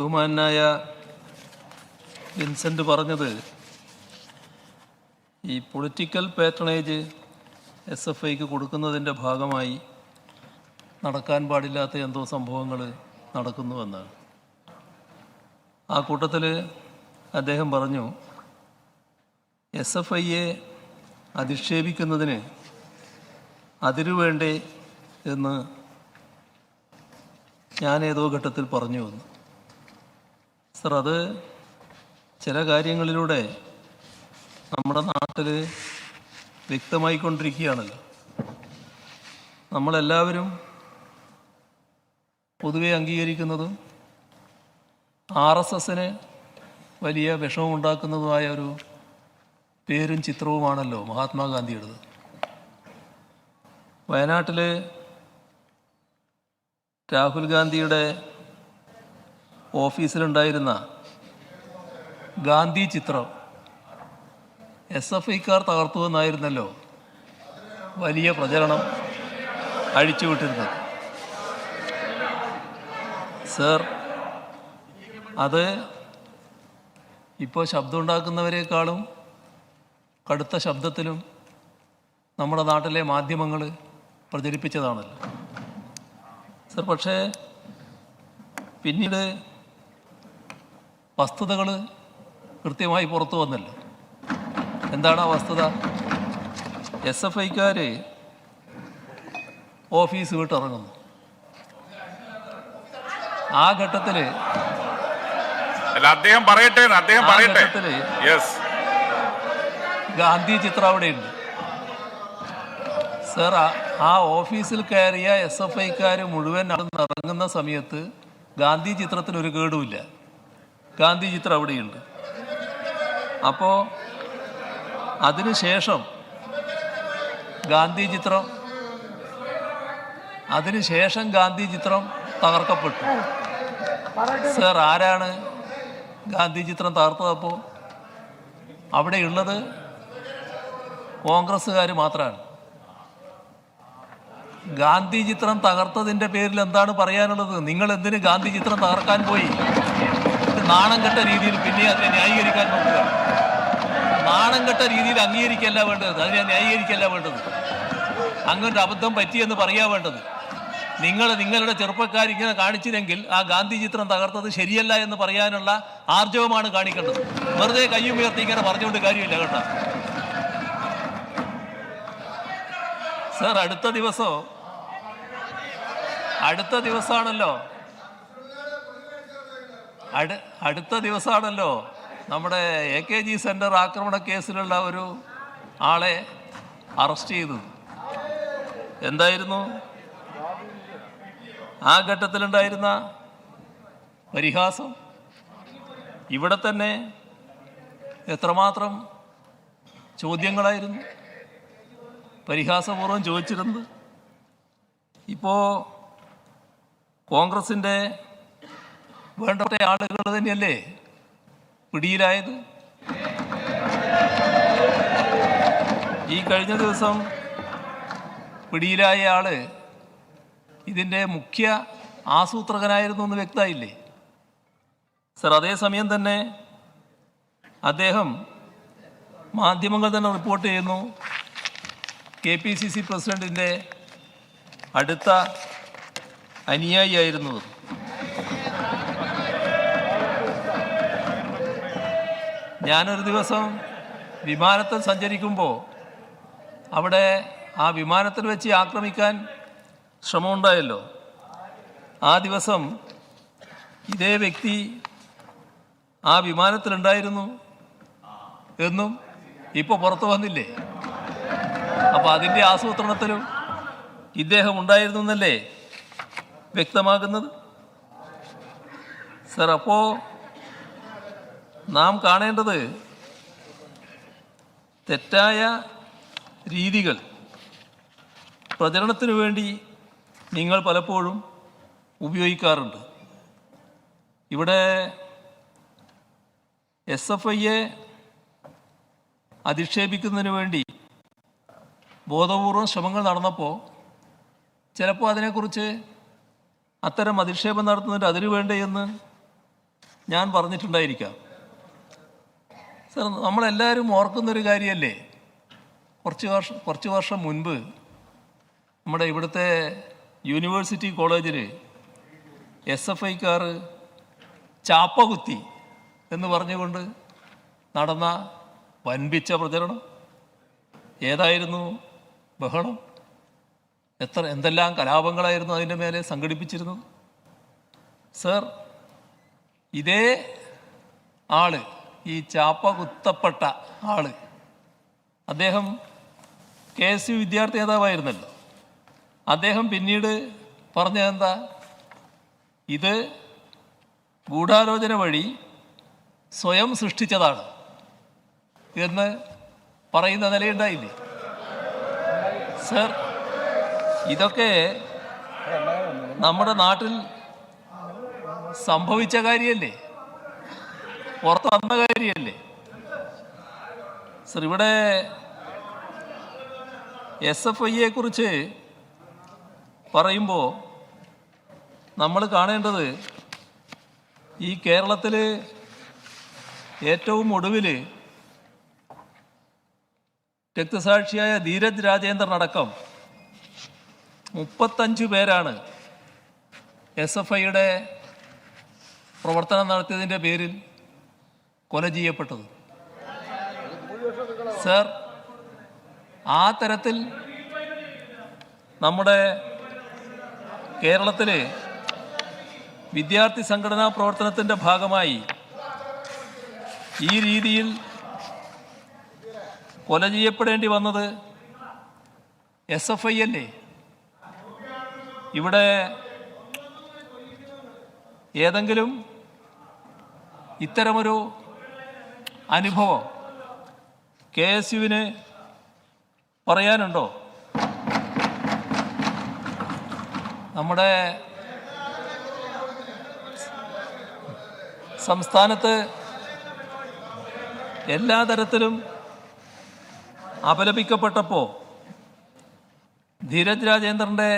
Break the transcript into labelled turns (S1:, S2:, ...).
S1: ബഹുമാനായ വിൻസെൻ്റ് പറഞ്ഞത് ഈ പൊളിറ്റിക്കൽ പാട്രണേജ് SFIക്ക് കൊടുക്കുന്നതിൻ്റെ ഭാഗമായി നടക്കാൻ പാടില്ലാത്ത എന്തോ സംഭവങ്ങൾ നടക്കുന്നുവെന്നാണ്. ആ കൂട്ടത്തിൽ അദ്ദേഹം പറഞ്ഞു SFIയെ അധിക്ഷേപിക്കുന്നതിന് അതിരുവേണ്ടേ എന്ന് ഞാനേതോ ഘട്ടത്തിൽ പറഞ്ഞു വന്നു. സർ, അത് ചില കാര്യങ്ങളിലൂടെ നമ്മുടെ നാട്ടിൽ വ്യക്തമായിക്കൊണ്ടിരിക്കുകയാണല്ലോ. നമ്മളെല്ലാവരും പൊതുവെ അംഗീകരിക്കുന്നതും RSSന് വലിയ വിഷമമുണ്ടാക്കുന്നതുമായ ഒരു പേരും ചിത്രവുമാണല്ലോ മഹാത്മാഗാന്ധിയുടേത്. വയനാട്ടിൽ രാഹുൽ ഗാന്ധിയുടെ ഓഫീസിലുണ്ടായിരുന്ന ഗാന്ധി ചിത്രം SFIക്കാർ തകർത്തുവെന്നായിരുന്നല്ലോ വലിയ പ്രചരണം അഴിച്ചുവിട്ടിരുന്നത്. സർ, അത് ഇപ്പോൾ ശബ്ദമുണ്ടാക്കുന്നവരെക്കാളും കടുത്ത ശബ്ദത്തിലും നമ്മുടെ നാട്ടിലെ മാധ്യമങ്ങൾ പ്രചരിപ്പിച്ചതാണല്ലോ സർ. പക്ഷേ പിന്നീട് വസ്തുതകൾ കൃത്യമായി പുറത്തു വന്നല്ലോ. എന്താണ് ആ വസ്തുത? SFIക്കാർ ഓഫീസ് വിട്ടിറങ്ങുന്നു. ആ ഘട്ടത്തിൽ ഗാന്ധി ചിത്രം അവിടെയുണ്ട് സർ. ആ ഓഫീസിൽ കയറിയ SFIക്കാർ മുഴുവൻ ഇറങ്ങുന്ന സമയത്ത് ഗാന്ധി ചിത്രത്തിനൊരു കേടുമില്ല. ഗാന്ധി ചിത്രം അവിടെയുണ്ട്. അപ്പോൾ അതിനുശേഷം ഗാന്ധി ചിത്രം തകർക്കപ്പെട്ടു. സർ, ആരാണ് ഗാന്ധി ചിത്രം തകർത്തതപ്പോൾ? അവിടെയുള്ളത് കോൺഗ്രസ്സുകാർ മാത്രമാണ്. ഗാന്ധി ചിത്രം തകർത്തതിൻ്റെ പേരിൽ എന്താണ് പറയാനുള്ളത്? നിങ്ങൾ എന്തിന് ഗാന്ധി ചിത്രം തകർക്കാൻ പോയി? നാണം കെട്ട രീതിയിൽ പിന്നെ അതിനെ ന്യായീകരിക്കാൻ നോക്കുക. നാണം കെട്ട രീതിയിൽ അംഗീകരിക്കല്ല വേണ്ടത്, അതിനെ ന്യായീകരിക്കല്ല വേണ്ടത്. അങ്ങനൊരു അബദ്ധം പറ്റിയെന്ന് പറയാ വേണ്ടത്. നിങ്ങളുടെ ചെറുപ്പക്കാരിങ്ങനെ കാണിച്ചില്ലെങ്കിൽ ആ ഗാന്ധി ചിത്രം തകർത്തത് ശരിയല്ല എന്ന് പറയാനുള്ള ആർജവമാണ് കാണിക്കേണ്ടത്. വെറുതെ കയ്യുയർത്തി ഇങ്ങനെ പറഞ്ഞുകൊണ്ട് കാര്യമില്ല കേട്ടോ സർ. അടുത്ത ദിവസമാണല്ലോ നമ്മുടെ AKG സെൻറ്റർ ആക്രമണ കേസിലുള്ള ഒരു ആളെ അറസ്റ്റ് ചെയ്തത്. എന്തായിരുന്നു ആ ഘട്ടത്തിലുണ്ടായിരുന്ന പരിഹാസം? ഇവിടെ തന്നെ എത്രമാത്രം ചോദ്യങ്ങളായിരുന്നു പരിഹാസപൂർവ്വം ചോദിച്ചിരുന്നത്. ഇപ്പോൾ കോൺഗ്രസിൻ്റെ വേണ്ടപ്പെട്ട ആളുകൾ തന്നെയല്ലേ പിടിയിലായത്? ഈ കഴിഞ്ഞ ദിവസം പിടിയിലായ ആള് ഇതിൻ്റെ മുഖ്യ ആസൂത്രകനായിരുന്നു എന്ന് വ്യക്തമായില്ലേ സർ? അതേസമയം തന്നെ അദ്ദേഹം മാധ്യമങ്ങൾ തന്നെ റിപ്പോർട്ട് ചെയ്യുന്നു KPCC പ്രസിഡന്റിൻ്റെ അടുത്ത അനുയായിയായിരുന്നു. ഞാനൊരു ദിവസം വിമാനത്തിൽ സഞ്ചരിക്കുമ്പോൾ അവിടെ ആ വിമാനത്തിൽ വെച്ച് ആക്രമിക്കാൻ ശ്രമമുണ്ടായല്ലോ. ആ ദിവസം ഇതേ വ്യക്തി ആ വിമാനത്തിലുണ്ടായിരുന്നു എന്നും ഇപ്പോൾ പുറത്തു വന്നില്ലേ? അപ്പോൾ അതിൻ്റെ ആസൂത്രണത്തിലും ഇദ്ദേഹം ഉണ്ടായിരുന്നു എന്നല്ലേ വ്യക്തമാകുന്നത് സർ? അപ്പോൾ നാം കാണേണ്ടത് തെറ്റായ രീതികൾ പ്രചരണത്തിനു വേണ്ടി നിങ്ങൾ പലപ്പോഴും ഉപയോഗിക്കാറുണ്ട്. ഇവിടെ SFIയെ അധിക്ഷേപിക്കുന്നതിന് വേണ്ടി ബോധപൂർവം ശ്രമങ്ങൾ നടന്നപ്പോൾ ചിലപ്പോൾ അതിനെക്കുറിച്ച് അത്തരം അധിക്ഷേപം നടത്തുന്നതിൻ്റെ അതിരു വേണ്ടേ എന്ന് ഞാൻ പറഞ്ഞിട്ടുണ്ടായിരിക്കാം. സർ, നമ്മളെല്ലാവരും ഓർക്കുന്നൊരു കാര്യമല്ലേ, കുറച്ച് വർഷം മുൻപ് നമ്മുടെ ഇവിടുത്തെ യൂണിവേഴ്സിറ്റി കോളേജിൽ SFIക്കാർ ചാപ്പകുത്തി എന്ന് പറഞ്ഞുകൊണ്ട് നടന്ന വൻപിച്ച പ്രചരണം. ഏതായിരുന്നു ബഹളം, എന്തെല്ലാം കലാപങ്ങളായിരുന്നു അതിൻ്റെ മേലെ സംഘടിപ്പിച്ചിരുന്നത്. സർ, ഇതേ ആള്, ഈ ചാപ്പ കുത്തപ്പെട്ട ആള്, അദ്ദേഹം KSU വിദ്യാർത്ഥി നേതാവായിരുന്നല്ലോ. അദ്ദേഹം പിന്നീട് പറഞ്ഞതെന്താ, ഇത് ഗൂഢാലോചന വഴി സ്വയം സൃഷ്ടിച്ചതാണ് എന്ന് പറയുന്ന നിലയുണ്ടായില്ലേ. സർ, ഇതൊക്കെ നമ്മുടെ നാട്ടിൽ സംഭവിച്ച കാര്യമല്ലേ, പുറത്ത് വന്ന കാര്യമല്ലേ. സർ, ഇവിടെ SFIയെ കുറിച്ച് പറയുമ്പോൾ നമ്മൾ കാണേണ്ടത്, ഈ കേരളത്തിൽ ഏറ്റവും ഒടുവിൽ രക്തസാക്ഷിയായ ധീരജ് രാജേന്ദ്രൻ അടക്കം 35 പേരാണ് SFIയുടെ പ്രവർത്തനം നടത്തിയതിൻ്റെ പേരിൽ കൊല ചെയ്യപ്പെട്ടത്. സർ, ആ തരത്തിൽ നമ്മുടെ കേരളത്തിൽ വിദ്യാർത്ഥി സംഘടനാ പ്രവർത്തനത്തിൻ്റെ ഭാഗമായി ഈ രീതിയിൽ കൊല ചെയ്യപ്പെടേണ്ടി വന്നത് SFI അല്ലേ. ഇവിടെ ഏതെങ്കിലും ഇത്തരമൊരു അനുഭവം KSUവിന് പറയാനുണ്ടോ? നമ്മുടെ സംസ്ഥാനത്ത് എല്ലാ തരത്തിലും അപലപിക്കപ്പെട്ടപ്പോൾ ധീരജ് രാജേന്ദ്രൻ്റെ